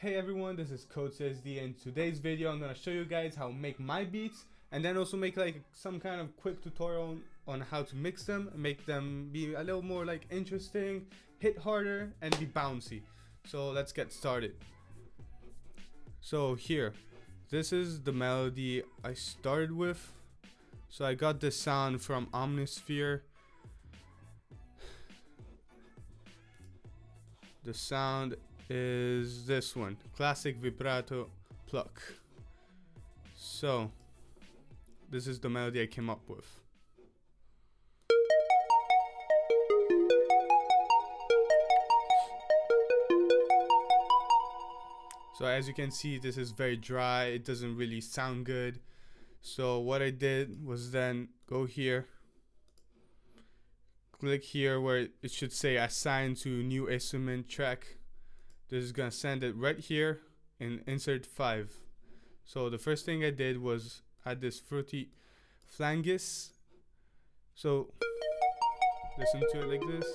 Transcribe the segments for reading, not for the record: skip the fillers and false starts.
Hey everyone, this is Code CSD. In today's video I'm gonna show you guys how to make my beats and then also make like some kind of quick tutorial on how to mix them, make them be a little more like interesting, hit harder and be bouncy. So let's get started. So here, this is the melody I started with. So I got this sound from Omnisphere. The sound is this one, classic vibrato pluck. So this is the melody I came up with. So as you can see, this is very dry, it doesn't really sound good. So what I did was then go here, click here where it should say assign to new instrument track. This is gonna send it right here and insert 5. So the first thing I did was add this fruity flangus. So listen to it like this.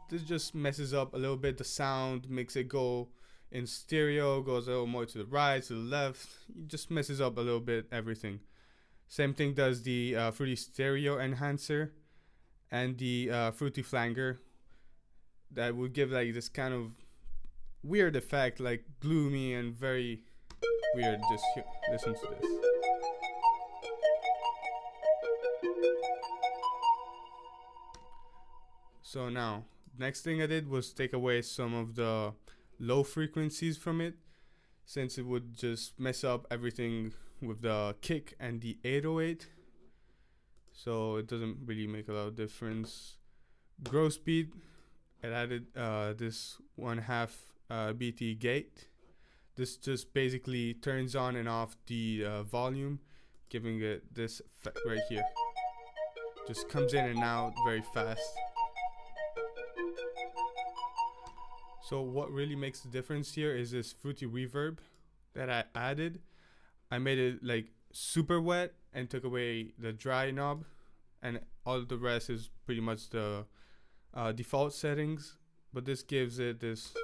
This just messes up a little bit the sound, makes it go in stereo, goes a little more to the right, to the left. It just messes up a little bit everything. Same thing does the fruity stereo enhancer and the fruity flanger. That would give like this kind of weird effect, like gloomy and very weird. Just listen to this. So now, next thing I did was take away some of the low frequencies from it, since it would just mess up everything with the kick and the 808. So it doesn't really make a lot of difference. Gross speed, I added this 1/2 BT gate. This just basically turns on and off the volume, giving it this effect right here. Just comes in and out very fast. So what really makes the difference here is this fruity reverb that I added. I made it like super wet and took away the dry knob, and all the rest is pretty much the default settings, but this gives it this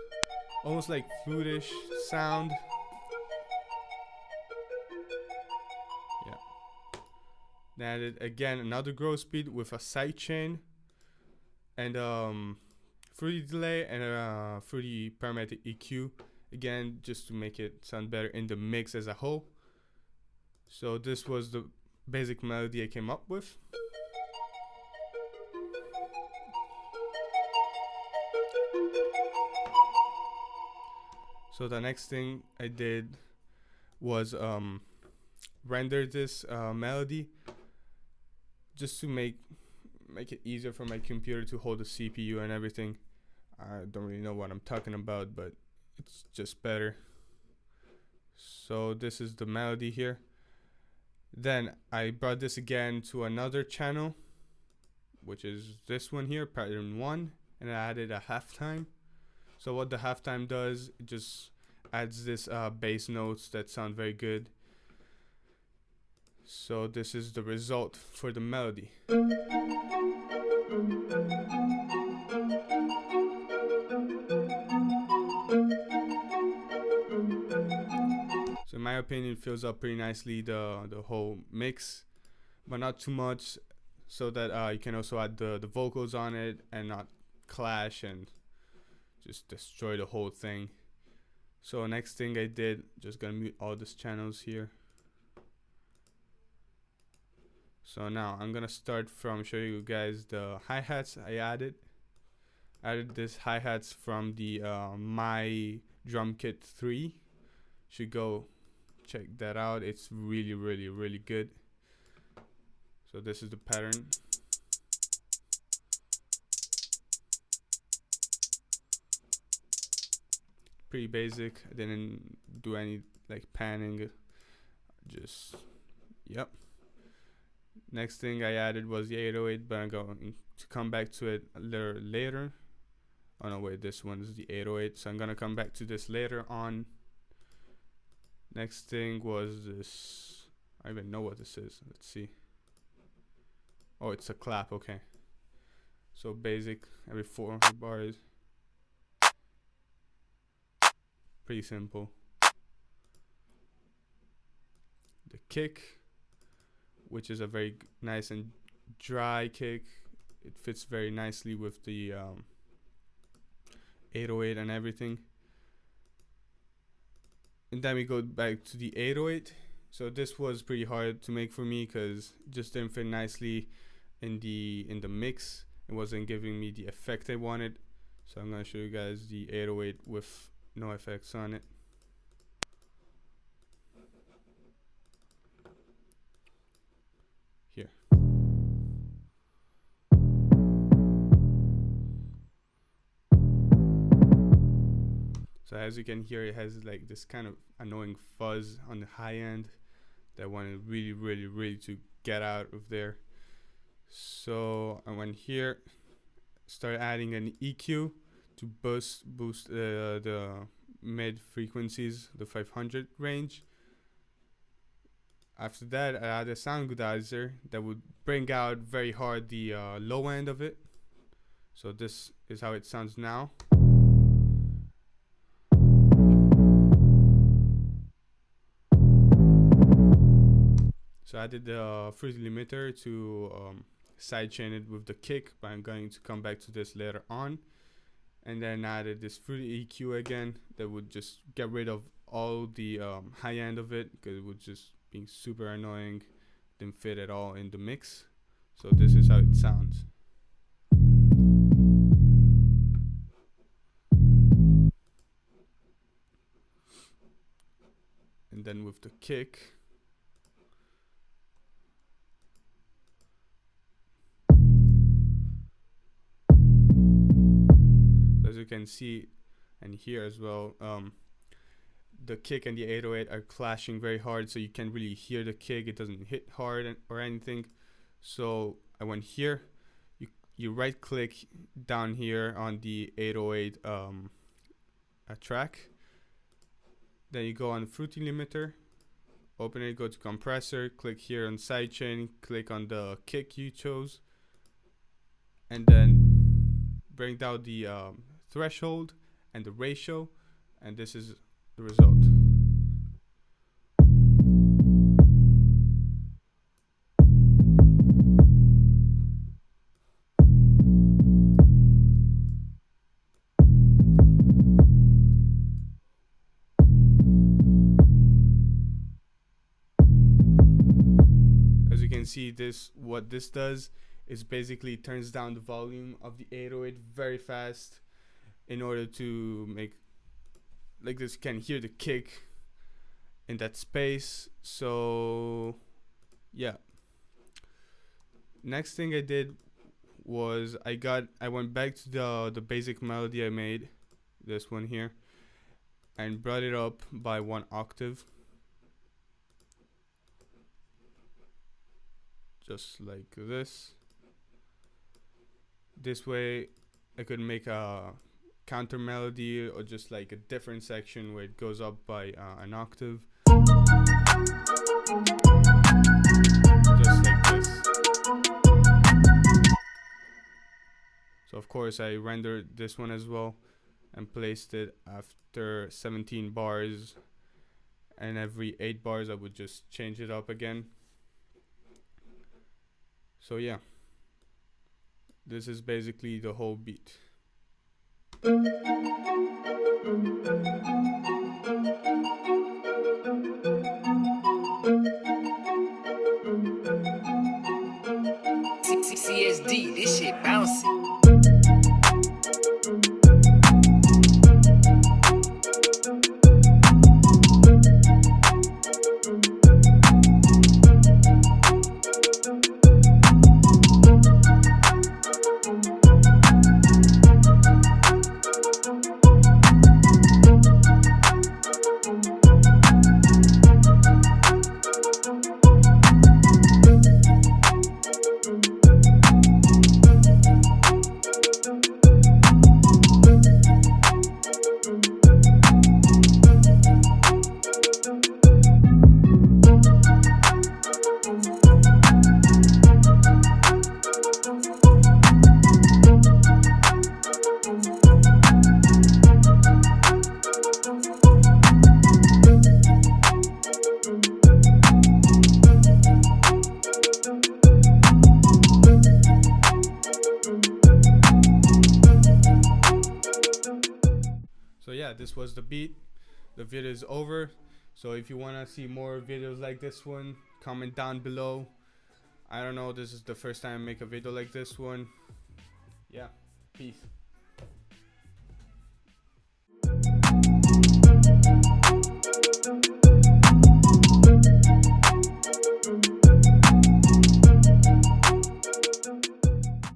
almost like flutish sound. Yeah. Then added again another gross speed with a sidechain and fruity delay and a fruity parametric EQ, again just to make it sound better in the mix as a whole. So this was the basic melody I came up with. So the next thing I did was render this melody, just to make it easier for my computer to hold the CPU and everything. I don't really know what I'm talking about, but it's just better. So this is the melody here. Then I brought this again to another channel, which is this one here, pattern 1, and I added a halftime. So what the halftime does, it just adds this bass notes that sound very good. So this is the result for the melody. So in my opinion, it fills up pretty nicely the whole mix, but not too much, so that you can also add the vocals on it and not clash and just destroy the whole thing. So next thing I did, just gonna mute all these channels here. So now I'm gonna start from showing you guys the hi-hats I added. This hi-hats from the My Drum Kit 3. Should go check that out. It's really good. So this is the pattern. Pretty basic. I didn't do any like panning. Just yep. Next thing I added was the 808, but I'm going to come back to it a little later. Oh no, wait, this one is the 808, so I'm gonna come back to this later on. Next thing was this. I don't even know what this is. Let's see. Oh, it's a clap. Okay. So basic, every 4 bars. Pretty simple. The kick, which is a very nice and dry kick. It fits very nicely with the 808 and everything. And then we go back to the 808. So this was pretty hard to make for me because it just didn't fit nicely in the mix. It wasn't giving me the effect I wanted. So I'm gonna show you guys the 808 with no effects on it. Here. So as you can hear, it has like this kind of annoying fuzz on the high end that I wanted really to get out of there. So I went here, start adding an EQ to boost the mid frequencies, the 500 range. After that, I add a sound equalizer that would bring out very hard the low end of it. So this is how it sounds now. So I did the fruity limiter to sidechain it with the kick, but I'm going to come back to this later on. And then added this fruity EQ again that would just get rid of all the high end of it because it was just being super annoying, didn't fit at all in the mix. So this is how it sounds. And then with the kick, as you can see and hear as well, the kick and the 808 are clashing very hard, so you can't really hear the kick. It doesn't hit hard or anything. So I went here, you right click down here on the 808 track, then you go on fruity limiter, open it, go to compressor, click here on sidechain, click on the kick you chose, and then bring down the threshold and the ratio, and this is the result. As you can see, what this does is basically turns down the volume of the 808 very fast in order to make like this. You can hear the kick in that space. So yeah, next thing I did was I went back to the basic melody I made, this one here, and brought it up by 1 octave, just like this. This way I could make a counter melody or just like a different section where it goes up by an octave, just like this. So of course I rendered this one as well and placed it after 17 bars, and every 8 bars I would just change it up again. So yeah, this is basically the whole beat. CSD, this shit bouncy. this was the beat. The video is over. So if you want to see more videos like this one, comment down below. I don't know, this is the first time I make a video like this one. Yeah, peace.